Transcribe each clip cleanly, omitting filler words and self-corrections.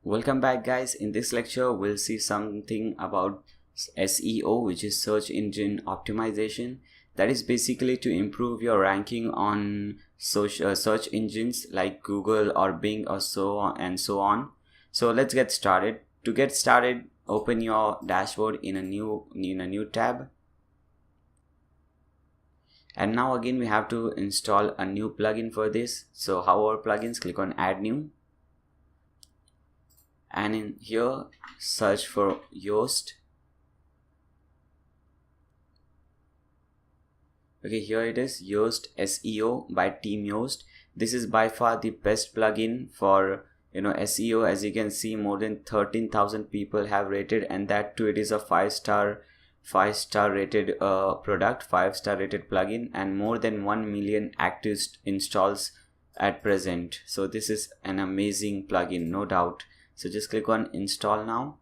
Welcome back, guys. In this lecture we'll see something about SEO, which is search engine optimization. That is basically to improve your ranking on search engines like Google or Bing or so on and so on. So let's get started. To get started, open your dashboard in a new tab. And now again we have to install a new plugin for this. So how are plugins? Click on add new. And in here search for Yoast. Okay, here it is, Yoast SEO by Team Yoast. This is by far the best plugin for SEO. As you can see, more than 13,000 people have rated, and that too it is a 5-star rated product, 5-star rated plugin, and more than 1 million active installs at present. So this is an amazing plugin, no doubt. So just click on install now.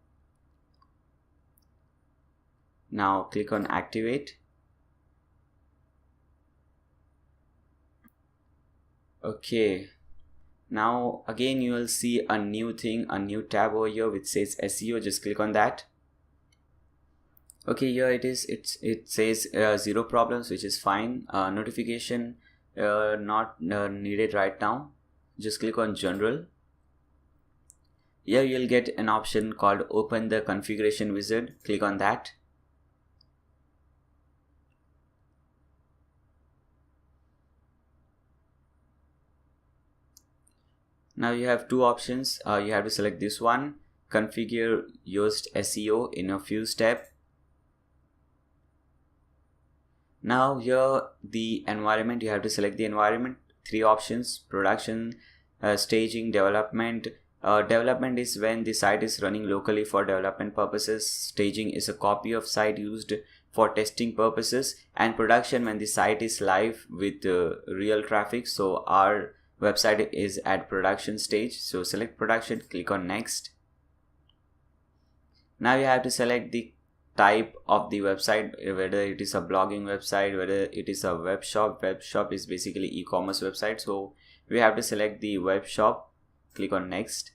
Now click on activate. Okay, now again you will see a new thing, a new tab over here which says SEO. Just click on that. Okay, here it is. It says 0 problems, which is fine. Notification not needed right now. Just click on general. Here you'll get an option called open the configuration wizard. Click on that. Now you have two options. You have to select this one, configure Yoast SEO in a few steps. Now here the environment, you have to select the environment. 3 options: production, staging, development. Development is when the site is running locally for development purposes. Staging is a copy of site used for testing purposes, and production when the site is live with real traffic. So our website is at production stage. So select production, click on next. Now you have to select the type of the website, whether it is a blogging website, whether it is a web shop. Web shop is basically e-commerce website, so we have to select the web shop. Click on next.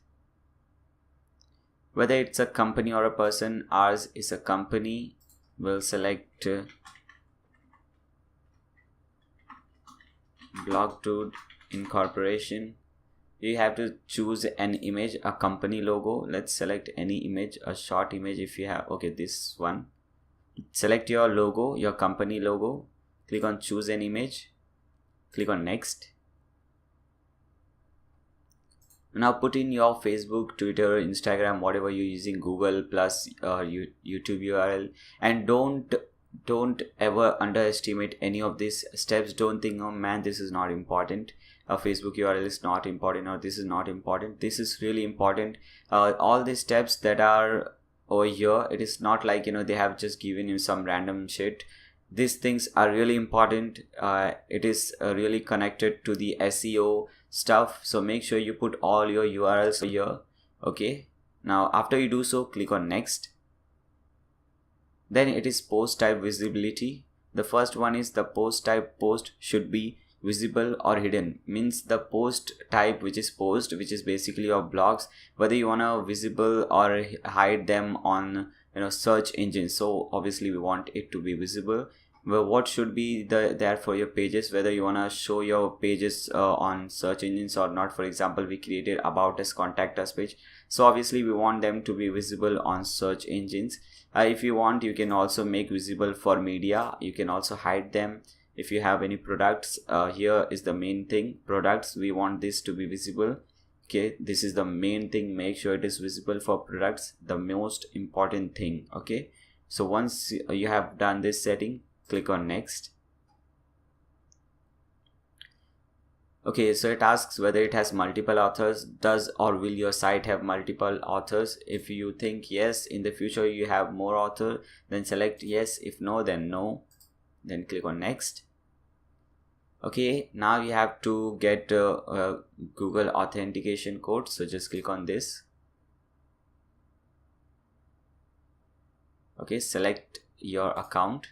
Whether it's a company or a person, ours is a company. We'll select Blogdude Incorporation. You have to choose an image, a company logo. Let's select any image, a short image if you have. Okay, this one. Select your logo, your company logo. Click on choose an image. Click on next. Now put in your Facebook, Twitter, Instagram, whatever you're using, Google plus YouTube URL, and don't ever underestimate any of these steps. Don't think, oh man, this is not important, Facebook URL is not important, or this is not important. This is really important. All these steps that are over here, it is not like they have just given you some random shit. These things are really important. It is really connected to the SEO stuff, so make sure you put all your URLs here. Okay, now after you do so, click on next. Then it is post type visibility. The first one is the post type. Post should be visible or hidden. Means the post type, which is post, which is basically your blogs, whether you want to visible or hide them on search engines. So obviously we want it to be visible. Well, what should be there for your pages, whether you want to show your pages on search engines or not. For example, we created about us, contact us page, so obviously we want them to be visible on search engines. If you want, you can also make visible for media. You can also hide them. If you have any products, here is the main thing, products, we want this to be visible. Okay, this is the main thing, make sure it is visible for products, the most important thing. Okay, so once you have done this setting, click on next. Okay, so it asks whether it has multiple authors. Does or will your site have multiple authors? If you think yes, in the future you have more author, then select yes. If no, then no. Then click on next. Okay, now you have to get Google authentication code, so just click on this. Okay, select your account,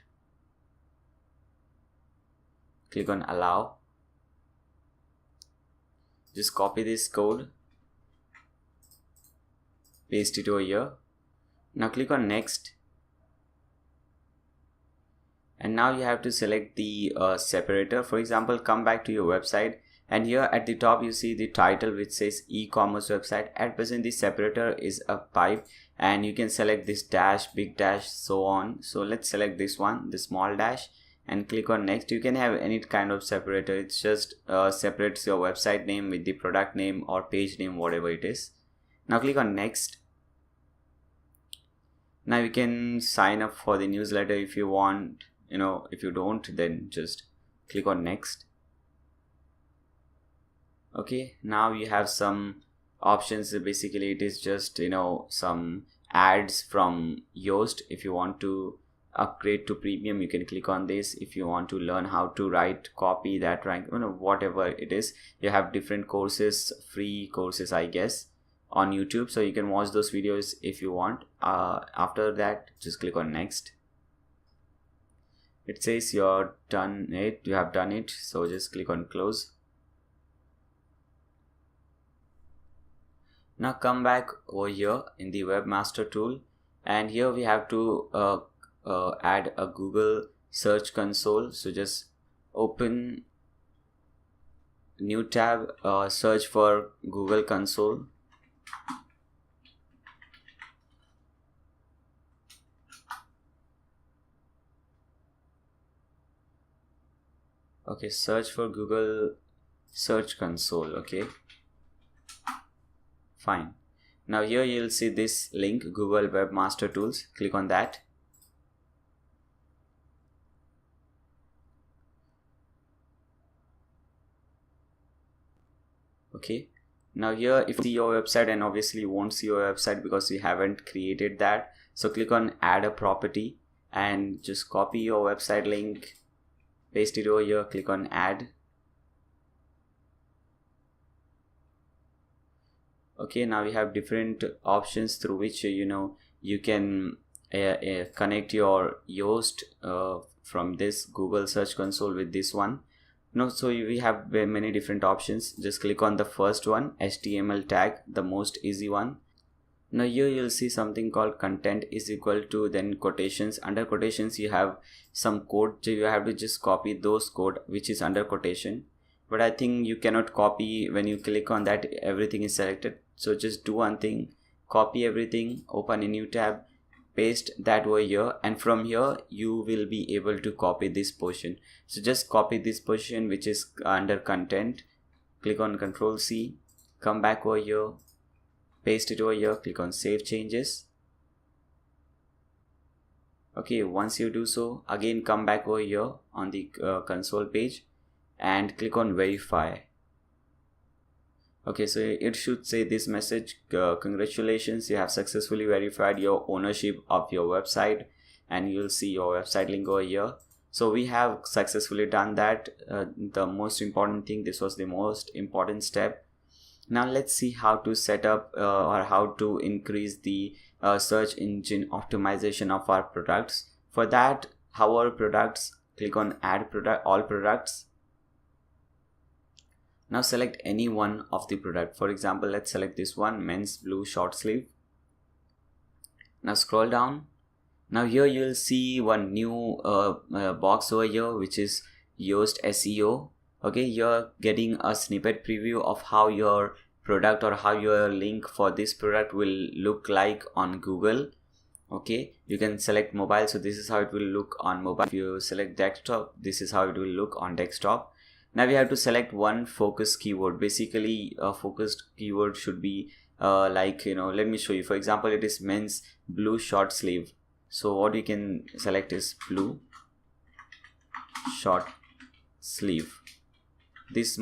click on allow. Just copy this code paste it over here. Now click on next, and now you have to select the separator. For example, come back to your website, and here at the top you see the title which says e-commerce website. At present the separator is a pipe, and you can select this dash, big dash, so on. So let's select this one, the small dash, and click on next. You can have any kind of separator. It's just separates your website name with the product name or page name, whatever it is. Now click on next. Now you can sign up for the newsletter if you want. If you don't, then just click on next. Okay, now you have some options. Basically it is just some ads from Yoast. If you want to upgrade to premium, you can click on this. If you want to learn how to write copy that rank, whatever it is, you have different courses, free courses I guess, on YouTube, so you can watch those videos if you want. After that, just click on next. It says you have done it, so just click on close. Now come back over here in the webmaster tool, and here we have to add a Google search console. So just open new tab, search for Google console. Okay, search for Google search console. Okay, fine. Now here you'll see this link, Google Webmaster Tools. Click on that. Okay, now here if you see your website, and obviously you won't see your website because you haven't created that, so click on add a property and just copy your website link, paste it over here, click on add. Okay, now we have different options through which you can connect your Yoast from this Google search console with this one. So we have many different options. Just click on the first one, HTML tag, the most easy one. Now here you'll see something called content is equal to, then quotations. Under quotations you have some code, so you have to just copy those code which is under quotation. But I think you cannot copy. When you click on that, everything is selected. So just do one thing, copy everything, open a new tab, paste that over here, and from here you will be able to copy this portion. So just copy this portion which is under content, click on Ctrl C, come back over here, paste it over here, click on save changes. Okay, once you do so, again come back over here on the console page and click on verify. Okay, so it should say this message, congratulations, you have successfully verified your ownership of your website, and you'll see your website link over here. So we have successfully done that. The most important thing, this was the most important step. Now let's see how to set up or how to increase the search engine optimization of our products. For that, our products, click on add product, all products. Now select any one of the product. For example, let's select this one, men's blue short sleeve. Now scroll down. Now here you'll see one new box over here which is Yoast SEO. Okay, you're getting a snippet preview of how your product or how your link for this product will look like on Google. Okay, you can select mobile, so this is how it will look on mobile. If you select desktop, this is how it will look on desktop. Now we have to select one focus keyword. Basically a focused keyword should be let me show you. For example, it is men's blue short sleeve. So what you can select is blue short sleeve. This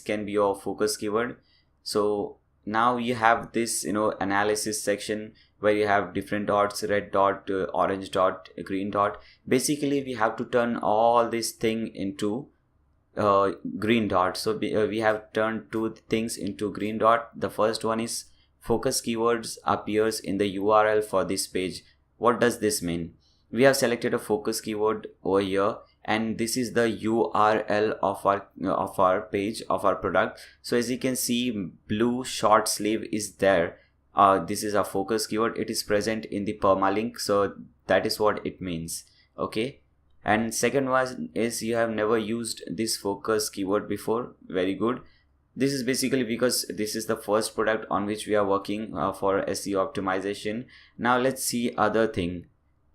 can be your focus keyword. So now you have this analysis section where you have different dots, red dot, orange dot, green dot. Basically we have to turn all this thing into green dot. So we have turned two things into green dot. The first one is focus keywords appears in the URL for this page. What does this mean? We have selected a focus keyword over here, and this is the URL of our page, of our product. So as you can see, blue short sleeve is there. this is a focus keyword, it is present in the permalink, so that is what it means. Okay, and second one is you have never used this focus keyword before. Very good. This is basically because this is the first product on which we are working for SEO optimization. Now let's see other thing.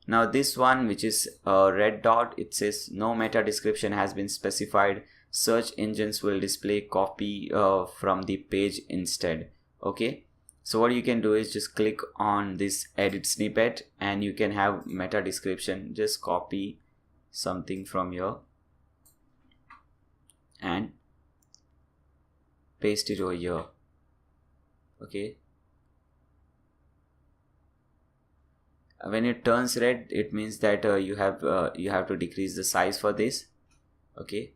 Now this one, which is a red dot, it says no meta description has been specified. Search engines will display copy from the page instead. Okay, so what you can do is just click on this edit snippet and you can have meta description. Just copy something from here and paste it over here. Okay, when it turns red, it means that you have to decrease the size for this. Okay,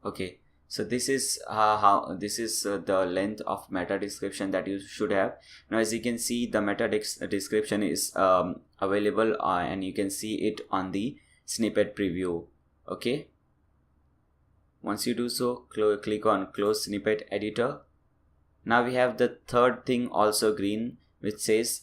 okay, so this is the length of meta description that you should have. Now as you can see, the meta description is available and you can see it on the snippet preview. Okay, once you do so, click on close snippet editor. Now we have the third thing also green, which says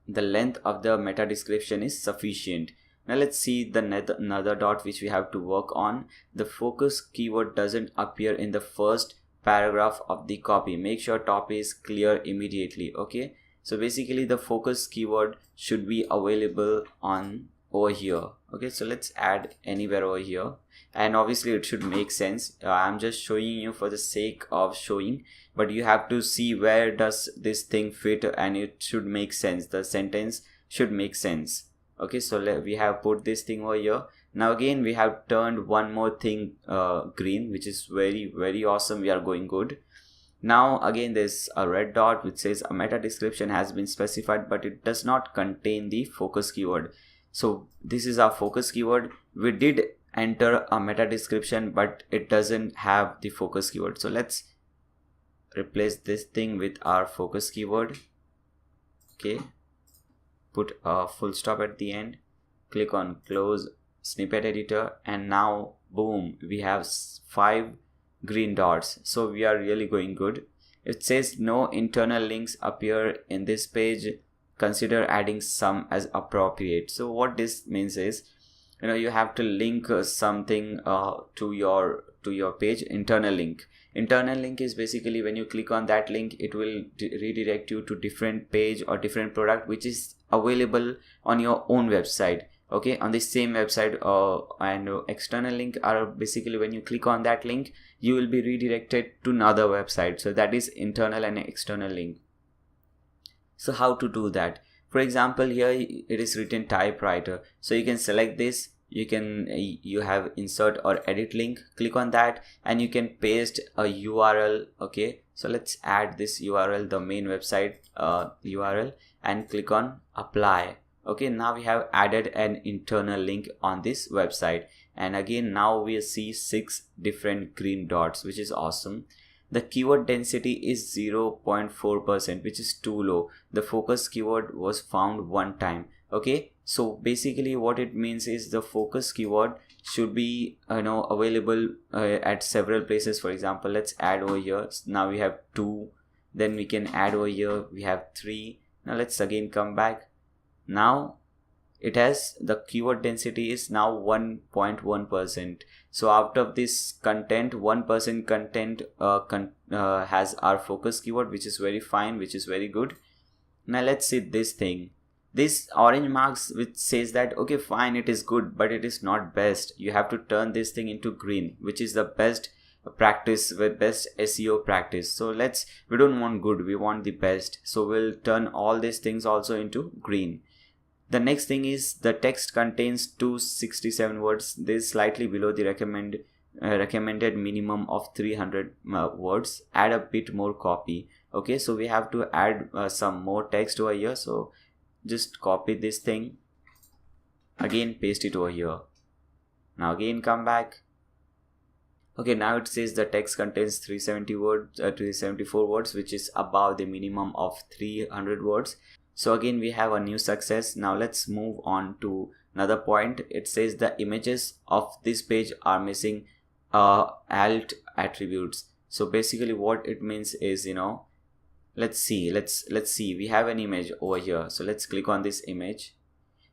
the length of the meta description is sufficient. Now let's see the another dot which we have to work on. The focus keyword doesn't appear in the first paragraph of the copy. Make sure top is clear immediately. Okay, so basically the focus keyword should be available on over here. Okay, so let's add anywhere over here, and obviously it should make sense. I'm just showing you for the sake of showing, but you have to see where does this thing fit, and it should make sense. The sentence should make sense. Okay, so we have put this thing over here. Now again we have turned one more thing green, which is very awesome. We are going good. Now again there's a red dot which says a meta description has been specified, but it does not contain the focus keyword. So this is our focus keyword. We did enter a meta description, but it doesn't have the focus keyword. So let's replace this thing with our focus keyword. Okay, put a full stop at the end, click on close snippet editor, and now boom, we have 5 green dots. So we are really going good. It says no internal links appear in this page, consider adding some as appropriate. So what this means is, you have to link something to your page. Internal link is basically when you click on that link, it will redirect you to different page or different product which is available on your own website. Okay, on the same website. And external link are basically when you click on that link, you will be redirected to another website. So that is internal and external link. So how to do that? For example, here it is written typewriter, so you can select this. You have insert or edit link, click on that, and you can paste a URL. Okay, so let's add this URL, the main website URL, and click on apply. Okay, now we have added an internal link on this website, and again now we see 6 different green dots, which is awesome. The keyword density is 0.4%, which is too low. The focus keyword was found one time. Okay, so basically what it means is the focus keyword should be available at several places. For example, let's add over here. Now we have 2, then we can add over here, we have 3. Now let's again come back. Now it has the keyword density is now 1.1%. so out of this content, 1% content has our focus keyword, which is very fine, which is very good. Now let's see this thing, this orange marks which says that okay fine, it is good, but it is not best. You have to turn this thing into green, which is the best practice, with best SEO practice. So we don't want good, we want the best. So we'll turn all these things also into green. The next thing is the text contains 267 words. This is slightly below the recommended minimum of 300 words. Add a bit more copy. Okay, so we have to add some more text over here. So just copy this thing, again paste it over here. Now again come back. Okay, now it says the text contains 370 words, 374 words, which is above the minimum of 300 words. So again, we have a new success. Now let's move on to another point. It says the images of this page are missing alt attributes. So basically what it means is, let's see, we have an image over here. So let's click on this image,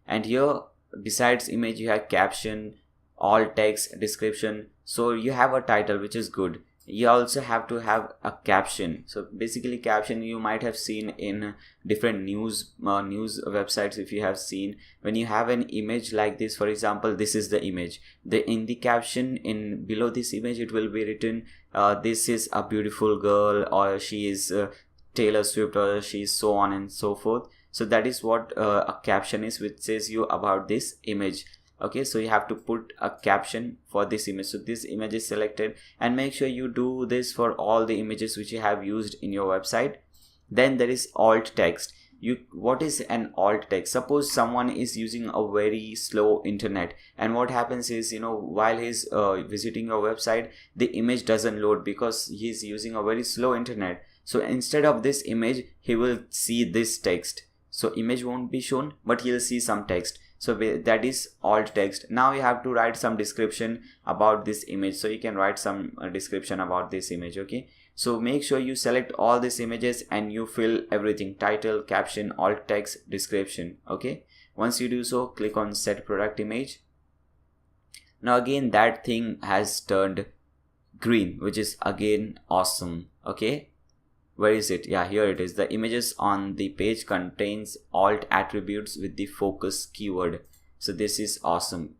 and here besides image you have caption, alt text, description. So you have a title, which is good. You also have to have a caption. So basically caption you might have seen in different news websites. If you have seen, when you have an image like this, for example, this is the image, in the caption in below this image it will be written this is a beautiful girl, or she is Taylor Swift, or she is so on and so forth. So that is what a caption is, which says you about this image. Okay, so you have to put a caption for this image. So this image is selected, and make sure you do this for all the images which you have used in your website. Then there is alt text. What is an alt text? Suppose someone is using a very slow internet, and what happens is, while he's visiting your website, the image doesn't load because he's using a very slow internet. So instead of this image, he will see this text. So image won't be shown, but he'll see some text. So that is alt text. Now you have to write some description about this image. So you can write some description about this image. Okay, so make sure you select all these images and you fill everything: title, caption, alt text, description. Okay, once you do so, click on set product image. Now again that thing has turned green, which is again awesome. Okay, where is it? Yeah, here it is. The images on the page contains alt attributes with the focus keyword. So this is awesome.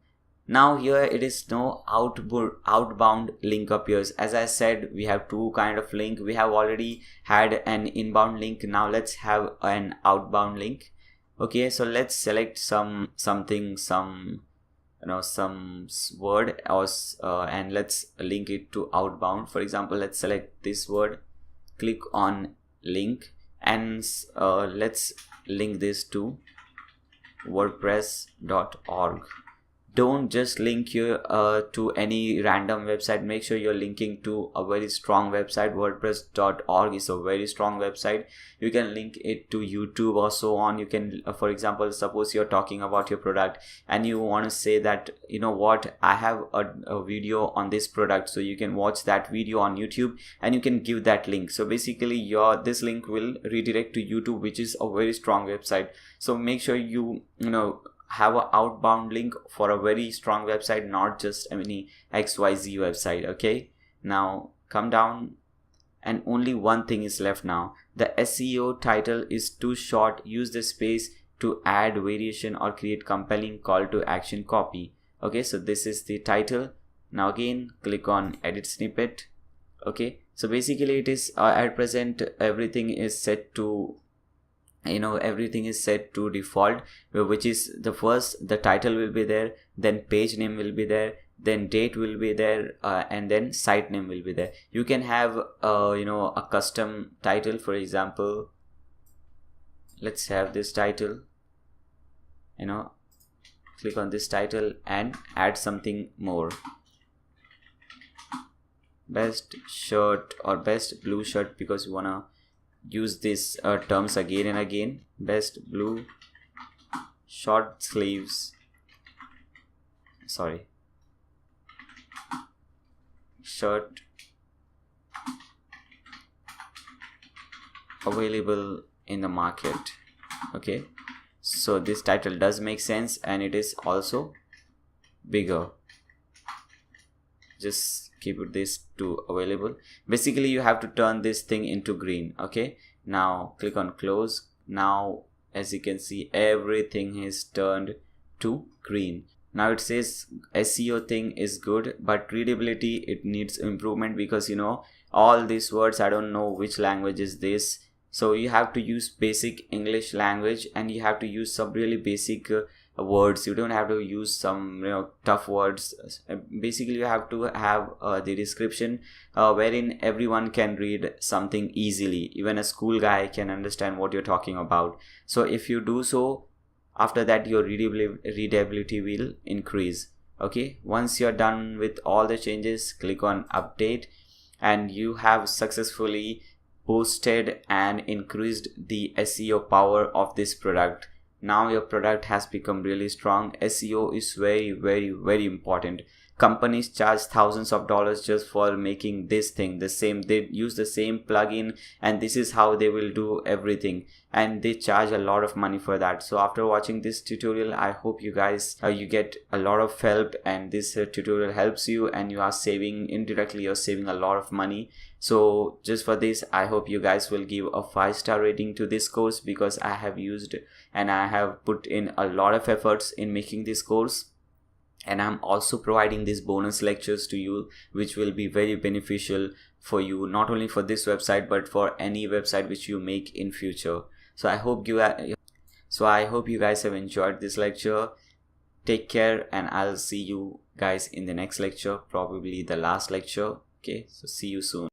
Now here it is no outbound link appears. As I said, we have two kind of link. We have already had an inbound link. Now let's have an outbound link. Okay, so let's select some word, or and let's link it to outbound. For example, let's select this word, click on link, and let's link this to WordPress.org. Don't just link you to any random website. Make sure you're linking to a very strong website. WordPress.org is a very strong website. You can link it to YouTube or so on. You can, for example, suppose you're talking about your product and you want to say that, I have a video on this product, so you can watch that video on YouTube and you can give that link. So basically this link will redirect to YouTube, which is a very strong website. So make sure you have an outbound link for a very strong website, not just any XYZ website. Okay, now come down, and only one thing is left now. The SEO title is too short. Use the space to add variation or create compelling call to action copy. Okay, so this is the title. Now again click on edit snippet. Okay, so basically it is at present everything is set to default, which is the title will be there, then page name will be there, then date will be there, and then site name will be there. You can have a custom title. For example, let's have this title, click on this title and add something more: best shirt or best blue shirt, because you wanna use these terms again and again. Best blue short sleeves, shirt available in the market. Okay, so this title does make sense, and it is also bigger. Just keep this to available. Basically you have to turn this thing into green. Okay, now click on close. Now as you can see, everything is turned to green. Now it says SEO thing is good, but readability, it needs improvement, because all these words, I don't know which language is this. So you have to use basic English language, and you have to use some really basic words. You don't have to use some tough words. Basically you have to have the description wherein everyone can read something easily. Even a school guy can understand what you're talking about. So if you do so, after that your readability will increase. Okay, once you're done with all the changes, click on update, and you have successfully boosted and increased the SEO power of this product. Now your product has become really strong. SEO is very important. Companies charge thousands of dollars just for making this thing. They use the same plugin, and this is how they will do everything, and they charge a lot of money for that. So after watching this tutorial, I hope you guys you get a lot of help, and this tutorial helps you, and you are saving indirectly, you're saving a lot of money. So just for this, I hope you guys will give a 5-star rating to this course, because I have used and I have put in a lot of efforts in making this course. And I'm also providing these bonus lectures to you, which will be very beneficial for you, not only for this website but for any website which you make in future. So I hope you guys have enjoyed this lecture. Take care, and I'll see you guys in the next lecture, probably the last lecture. Okay, so see you soon.